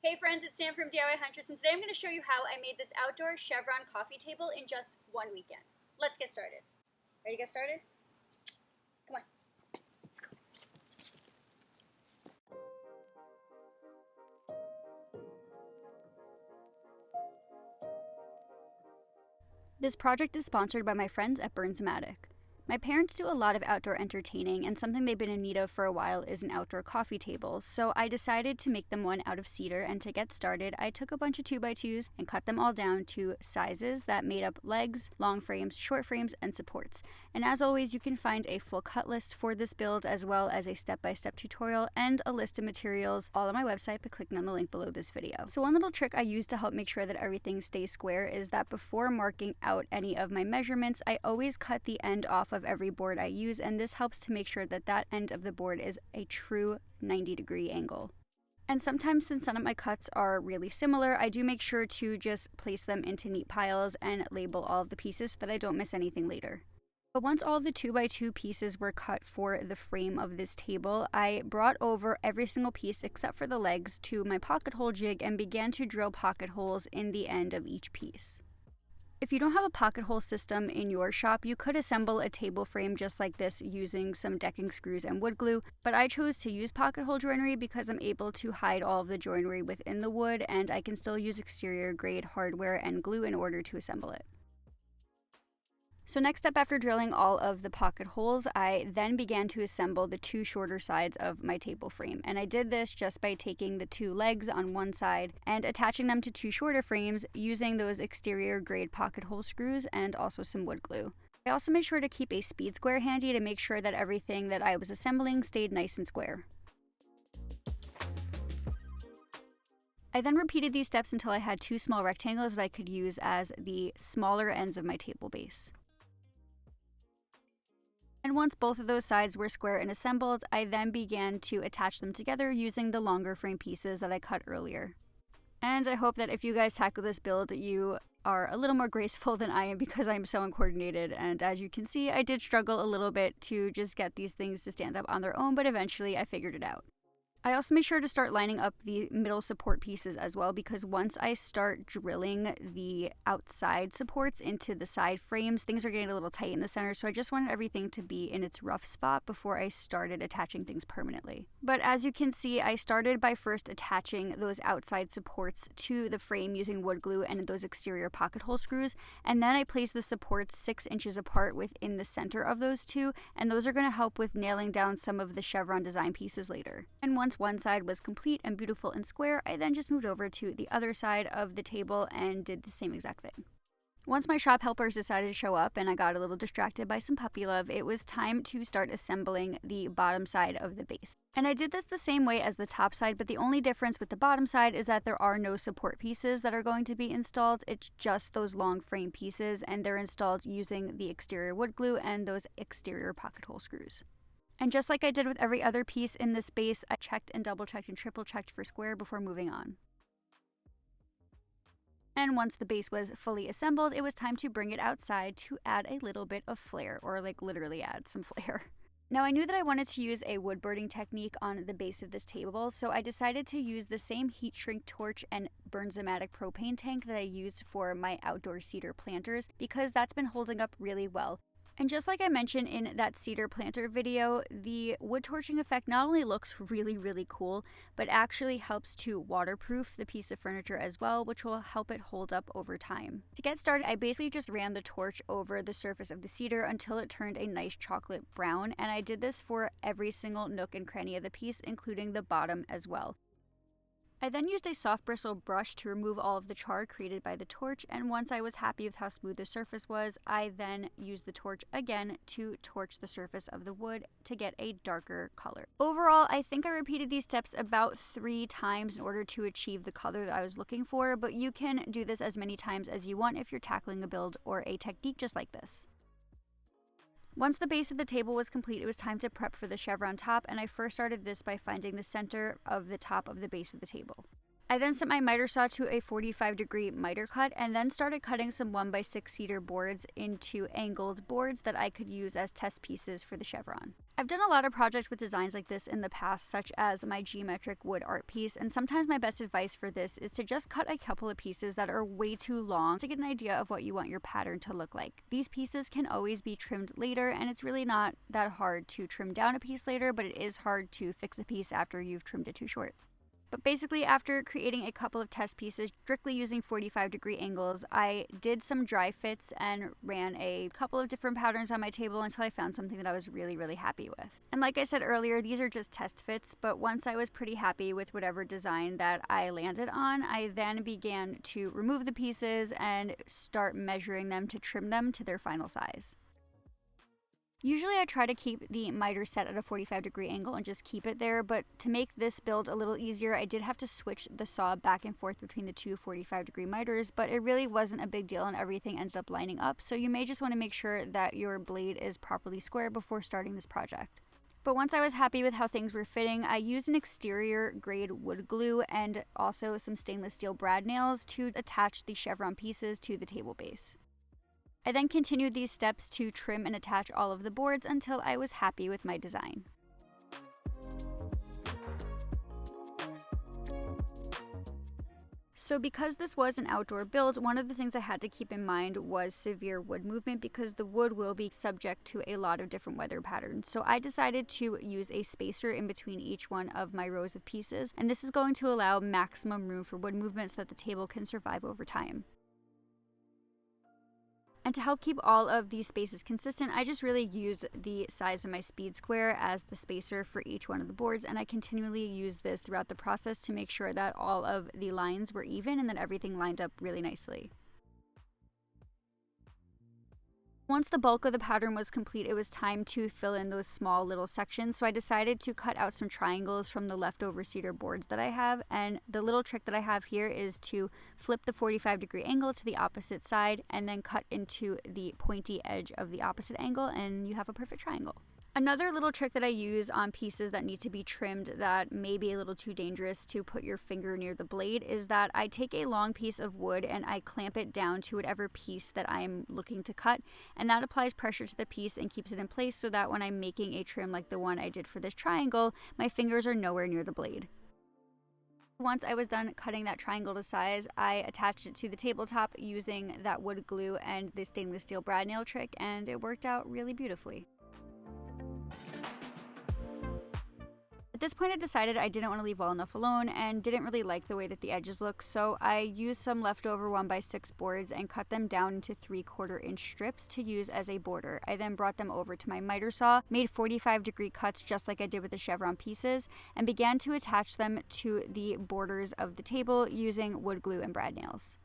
Hey friends, it's Sam from DIY Huntress, and today I'm going to show you how I made this outdoor Chevron coffee table in just one weekend. Let's get started. Ready to get started? Come on. Let's go. This project is sponsored by my friends at Burnsmatic. My parents do a lot of outdoor entertaining, and something they've been in need of for a while is an outdoor coffee table, so I decided to make them one out of cedar, and to get started, I took a bunch of 2x2s and cut them all down to sizes that made up legs, long frames, short frames, and supports. And as always, you can find a full cut list for this build, as well as a step-by-step tutorial and a list of materials all on my website by clicking on the link below this video. So one little trick I use to help make sure that everything stays square is that before marking out any of my measurements, I always cut the end off of every board I use, and this helps to make sure that that end of the board is a true 90-degree angle. And sometimes, since some of my cuts are really similar, I do make sure to just place them into neat piles and label all of the pieces so that I don't miss anything later. But once all of the 2x2 pieces were cut for the frame of this table, I brought over every single piece except for the legs to my pocket hole jig and began to drill pocket holes in the end of each piece. If you don't have a pocket hole system in your shop, you could assemble a table frame just like this using some decking screws and wood glue, but I chose to use pocket hole joinery because I'm able to hide all of the joinery within the wood, and I can still use exterior grade hardware and glue in order to assemble it. So next up, after drilling all of the pocket holes, I then began to assemble the two shorter sides of my table frame. And I did this just by taking the two legs on one side and attaching them to two shorter frames using those exterior grade pocket hole screws and also some wood glue. I also made sure to keep a speed square handy to make sure that everything that I was assembling stayed nice and square. I then repeated these steps until I had two small rectangles that I could use as the smaller ends of my table base. And once both of those sides were square and assembled, I then began to attach them together using the longer frame pieces that I cut earlier. And I hope that if you guys tackle this build, you are a little more graceful than I am because I'm so uncoordinated. And as you can see, I did struggle a little bit to just get these things to stand up on their own, but eventually I figured it out. I also made sure to start lining up the middle support pieces as well, because once I start drilling the outside supports into the side frames, things are getting a little tight in the center, so I just wanted everything to be in its rough spot before I started attaching things permanently. But as you can see, I started by first attaching those outside supports to the frame using wood glue and those exterior pocket hole screws, and then I placed the supports 6 inches apart within the center of those two, and those are going to help with nailing down some of the chevron design pieces later. And once one side was complete and beautiful and square, I then just moved over to the other side of the table and did the same exact thing. Once my shop helpers decided to show up and I got a little distracted by some puppy love, it was time to start assembling the bottom side of the base. And I did this the same way as the top side, but the only difference with the bottom side is that there are no support pieces that are going to be installed. It's just those long frame pieces, and they're installed using the exterior wood glue and those exterior pocket hole screws. And just like I did with every other piece in this base, I checked and double checked and triple checked for square before moving on. And once the base was fully assembled, it was time to bring it outside to add a little bit of flair, or like literally add some flair. Now I knew that I wanted to use a wood burning technique on the base of this table, so I decided to use the same heat shrink torch and Burnsmatic propane tank that I used for my outdoor cedar planters, because that's been holding up really well. And just like I mentioned in that cedar planter video, the wood torching effect not only looks really, really cool, but actually helps to waterproof the piece of furniture as well, which will help it hold up over time. To get started, I basically just ran the torch over the surface of the cedar until it turned a nice chocolate brown, and I did this for every single nook and cranny of the piece, including the bottom as well. I then used a soft bristle brush to remove all of the char created by the torch, and once I was happy with how smooth the surface was, I then used the torch again to torch the surface of the wood to get a darker color. Overall, I think I repeated these steps about 3 times in order to achieve the color that I was looking for, but you can do this as many times as you want if you're tackling a build or a technique just like this. Once the base of the table was complete, it was time to prep for the chevron top, and I first started this by finding the center of the top of the base of the table. I then set my miter saw to a 45-degree miter cut and then started cutting some 1x6 cedar boards into angled boards that I could use as test pieces for the chevron. I've done a lot of projects with designs like this in the past, such as my geometric wood art piece, and sometimes my best advice for this is to just cut a couple of pieces that are way too long to get an idea of what you want your pattern to look like. These pieces can always be trimmed later, and it's really not that hard to trim down a piece later, but it is hard to fix a piece after you've trimmed it too short. But basically, after creating a couple of test pieces strictly using 45-degree angles, I did some dry fits and ran a couple of different patterns on my table until I found something that I was really, really happy with. And like I said earlier, these are just test fits, but once I was pretty happy with whatever design that I landed on, I then began to remove the pieces and start measuring them to trim them to their final size. Usually I try to keep the miter set at a 45-degree angle and just keep it there, but to make this build a little easier, I did have to switch the saw back and forth between the two 45-degree miters, but it really wasn't a big deal and everything ended up lining up, so you may just want to make sure that your blade is properly square before starting this project. But once I was happy with how things were fitting, I used an exterior grade wood glue and also some stainless steel brad nails to attach the chevron pieces to the table base. I then continued these steps to trim and attach all of the boards until I was happy with my design. So because this was an outdoor build, one of the things I had to keep in mind was severe wood movement because the wood will be subject to a lot of different weather patterns. So I decided to use a spacer in between each one of my rows of pieces, and this is going to allow maximum room for wood movement so that the table can survive over time. And to help keep all of these spaces consistent, I just really use the size of my speed square as the spacer for each one of the boards, and I continually use this throughout the process to make sure that all of the lines were even and that everything lined up really nicely. Once the bulk of the pattern was complete, it was time to fill in those small little sections, so I decided to cut out some triangles from the leftover cedar boards that I have, and the little trick that I have here is to flip the 45-degree angle to the opposite side and then cut into the pointy edge of the opposite angle, and you have a perfect triangle. Another little trick that I use on pieces that need to be trimmed that may be a little too dangerous to put your finger near the blade is that I take a long piece of wood and I clamp it down to whatever piece that I am looking to cut, and that applies pressure to the piece and keeps it in place so that when I'm making a trim like the one I did for this triangle, my fingers are nowhere near the blade. Once I was done cutting that triangle to size, I attached it to the tabletop using that wood glue and the stainless steel brad nail trick, and it worked out really beautifully. At this point I decided I didn't want to leave well enough alone and didn't really like the way that the edges look, so I used some leftover 1x6 boards and cut them down into 3/4 inch strips to use as a border. I then brought them over to my miter saw, made 45-degree cuts just like I did with the chevron pieces, and began to attach them to the borders of the table using wood glue and brad nails.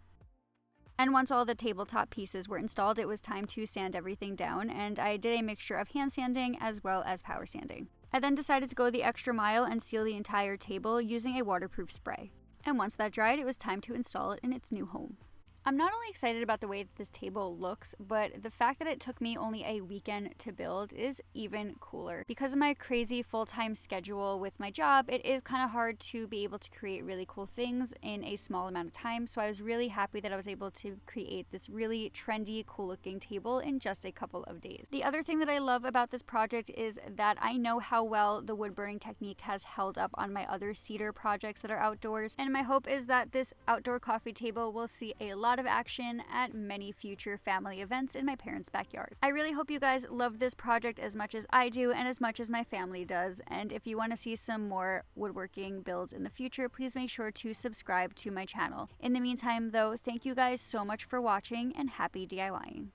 And once all the tabletop pieces were installed, it was time to sand everything down, and I did a mixture of hand sanding as well as power sanding. I then decided to go the extra mile and seal the entire table using a waterproof spray. And once that dried, it was time to install it in its new home. I'm not only excited about the way that this table looks, but the fact that it took me only a weekend to build is even cooler. Because of my crazy full-time schedule with my job, it is kind of hard to be able to create really cool things in a small amount of time, so I was really happy that I was able to create this really trendy, cool-looking table in just a couple of days. The other thing that I love about this project is that I know how well the wood burning technique has held up on my other cedar projects that are outdoors, and my hope is that this outdoor coffee table will see a lot of action at many future family events in my parents' backyard. I really hope you guys love this project as much as I do and as much as my family does, and if you want to see some more woodworking builds in the future, please make sure to subscribe to my channel. In the meantime though, thank you guys so much for watching and happy DIYing.